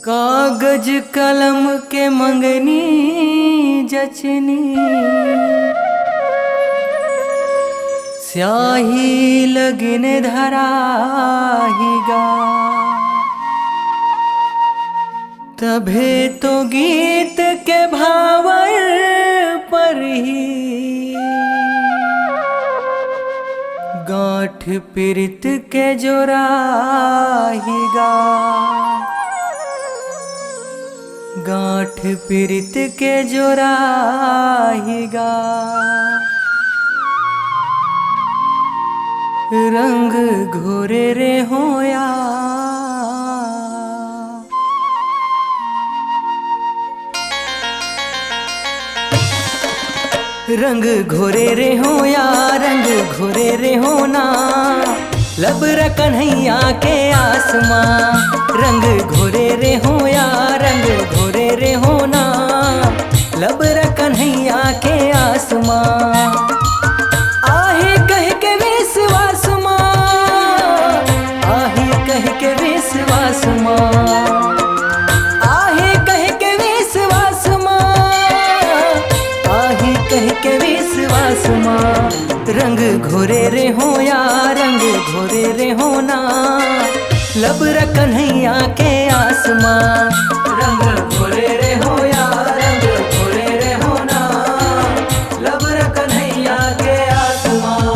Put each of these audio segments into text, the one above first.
कागज कलम के मंगनी जचनी, स्याही लगिन धराहीगा। तभे तो गीत के भावर पर ही गांठ पीरित के जोराहीगा। गांठ पीरित के जोराहीगा। रंग घोरे रे होया, रंग घोरे रे होया, रंग घोरे रे होना। लब कन्हैया के आसमां, रंग घोरे रे होया, रंग घोरे रे होना। लब कन्हैया के आसमां, आहे कह के विश्वास मां, आहे कह के विश्वास मां, आहे कह के विश्वास मां, आहे कह के विश्वास मां। रंग घोरे रे होया, रंग घोरे रे होना। लब कन्हैया के आसमां, रंग घोरे रे होया, रंग घोरे रे होना। लब कन्हैया के आसमां।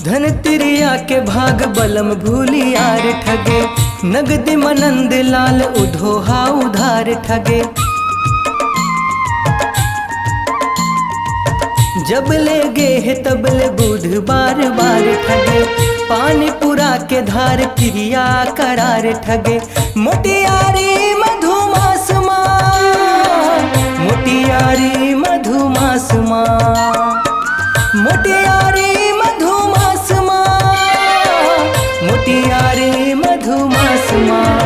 धन तिरिया के भाग बलम भूलियार ठगे। नगद मनंद लाल उधोहा उधार ठगे। जब ले गे है तब ले बुध बार बार ठगे। पानीपुरा के धार प्रिया करार ठगे। मोटियारी मधुमास मां, मोटियारी मधुमास मां, मोटियारी मधुमास मां, मोटियारी मधुमास मां।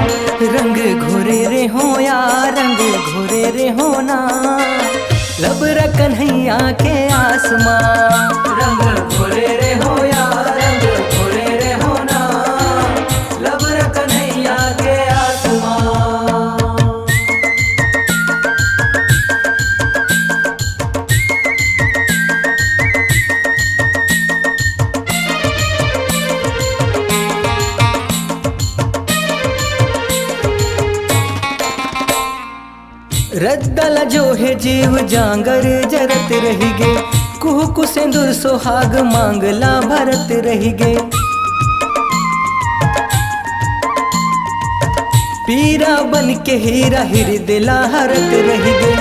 रंग घोरे रे होया, रंग घोरे रे होना। लब कन्हैया के आसमां, रंग घोरे रे होया, रंग घोरे रे होना। लब कन्हैया के आसमां। रद्दल जो है जीव जांगर जरत रही गे। कुह कुसिंदुर सोहाग मांगला भरत रही गे। पीरा बन के हीरा हृदय हरत रही गे।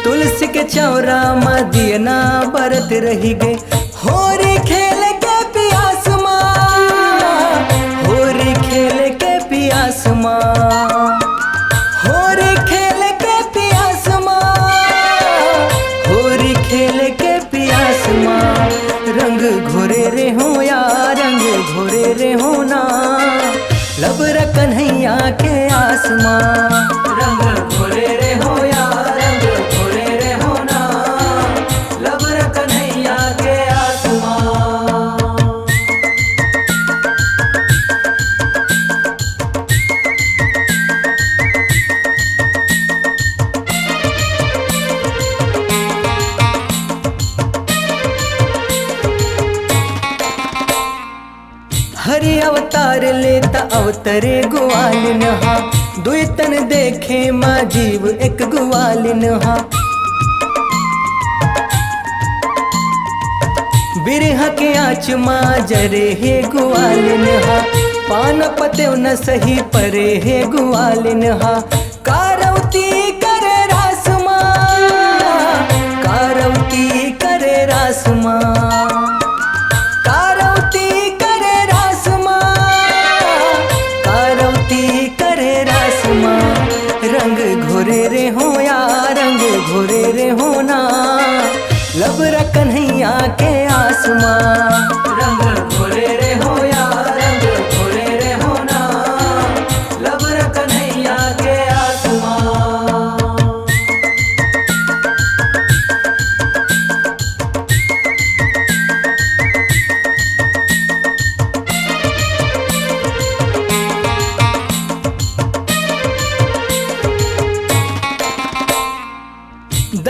तुलसी के चौरा मदियना बरत रही गे। होरी खेल के पियास मां, होरी खेल के पियास मां, होरी खेल के पियास मां, होरी खेल के पियास मां। रंग घोरे रे होया, रंग घोरे रे होना। लब कन्हैया के आसमां, रंग घोरे रे होया, रंग घोरे रे होना। लब कन्हैया के आसमां। हरि अवतार लेता अवतरे ग्वाल नहा। दुई तन देखे माँ जीव एक ग्वाल नहा। बिरहा के आँच माँ जरे है ग्वाल नहा। पान पत्यो न सही परे है ग्वाल नहा। कारवती करे रास माँ, कारवती करे रास माँ, कारवती करे रास मां, कारवती करे रास मां। रंग घोरे रे होया, रंग घोरे रे होना। लब कन्हैया के आसमां, रंग घोरे रे होया, रंग घोरे रे होना। लब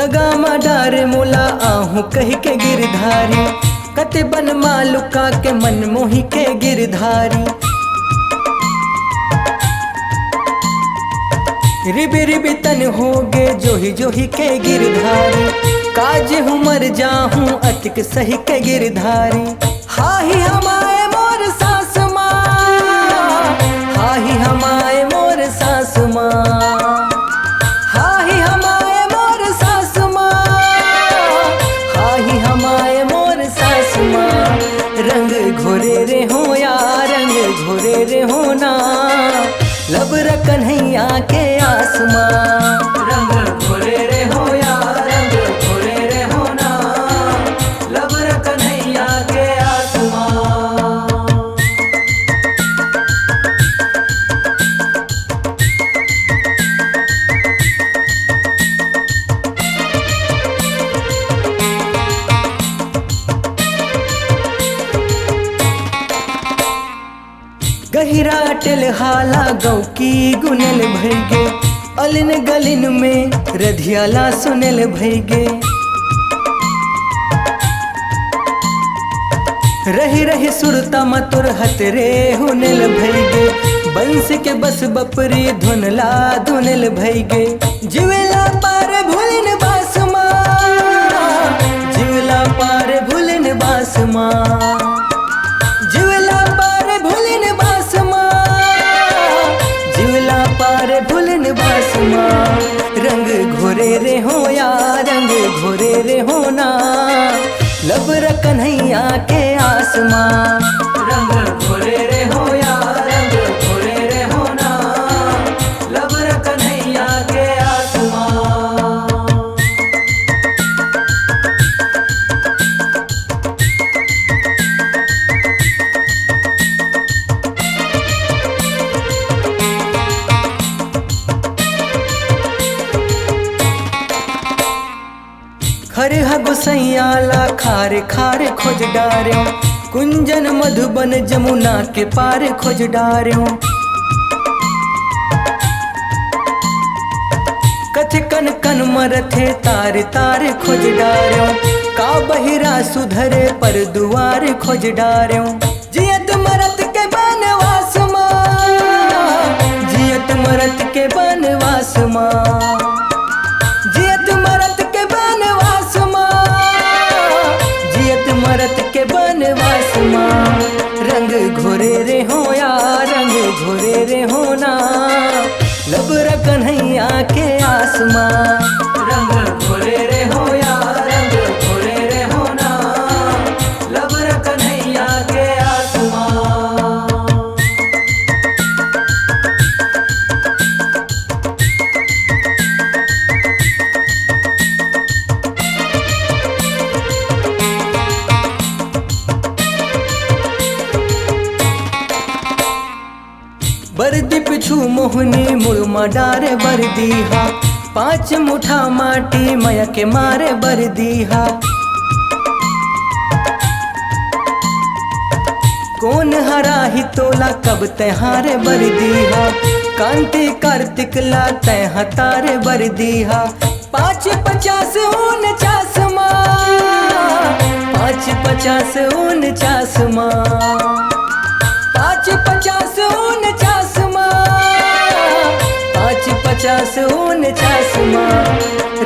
दगा मा डारे मोला आहू कही के गिरधारी कते बन मालुका के मन मोही के गिरधारी रिबी रिबी तन होगे जोही के गिरधारी काज हूँ मर जाहूँ अतिक सही के गिरधारी हाही हमाए मोर सास माँ हाही हमाए मोर सास माँ हाही हमाए मोर सास माँ हाही हमाए मोर सास माँ रंग घोरे रे हो या रंग घोरे रे हो ना लब कन्हैया के आसमां रंग घोरे रे हो या रंग घोरे रे हो ना लब कन्हैया के आसमां। गहिरा टेलहाला गौ की गुनल भैगे अलिन गलिन में रधियाला सुनल भैगे रही रही सुरता मतुर हतरे हुनल भैगे बंस के बस बपरी धुनला धुनल भैगे जिवेला पार भूलिन बासमा जिवेला पार भूलिन बासमा जिवेला पार भूलिन पार भूलन बासमा रंग घोरे रे हो या रंग घोरे रे हो ना लब कन्हैया के आसमां रंग घोरे रे हो या रंग घोरे रे हो ना लब कन्हैया के आसमां। हरे गुसैयाला खारे खारे खोज डार्यो कुंजन मधुबन जमुना के पार खोज डार्यो कथ कन कन मरथे तारे तारे खोज डार्यो का बहिरा सुधरे पर दुआर खोज डार्यो जियत मरत के बनवास माँ जियत मरत के बनवास माँ जियत मरत के बनवास माँ जियत मरत के बनवास माँ रंग घोरे रे हो या रंग घोरे रे हो ना लब कन्हैया के आसमां रंग घोरे रे हो या रंग घोरे रे हो ना लब कन्हैया के आसमां। बरदी पिछू मोहनी मुड़मा डारे बरदीहा 5 मुठा माटी मया के मारे बरदीहा कौन हरा ही तोला कब तहारे बरदीहा कांति कार्तिक ला तह तारे बरदीहा 5-50 49 माँ 5-50 49 माँ 5-50 49 माँ 5-50 49 माँ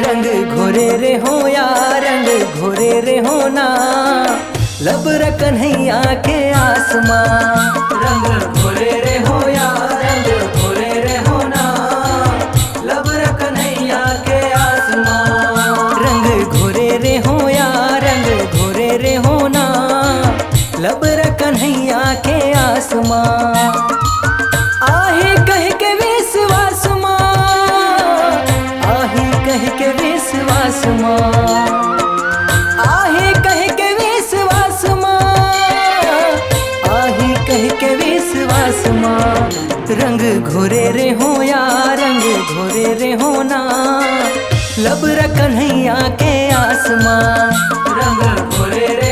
रंग घोरे रे हो या रंग घोरे रे हो ना लब कन्हैया के आसमां रंग घोरे रे हो या रंग घोरे रे हो ना लब कन्हैया के आसमां रंग घोरे रे हो या रंग घोरे रे हो ना लब कन्हैया के आसमां आहे कह के विश्वास माँ आहे कह के विश्वास माँ आहे कह के विश्वास माँ आहे कह के विश्वास माँ रंग घोरे रे हो या रंग घोरे रे हो ना लब कन्हैया के आसमां रंग घोरे रे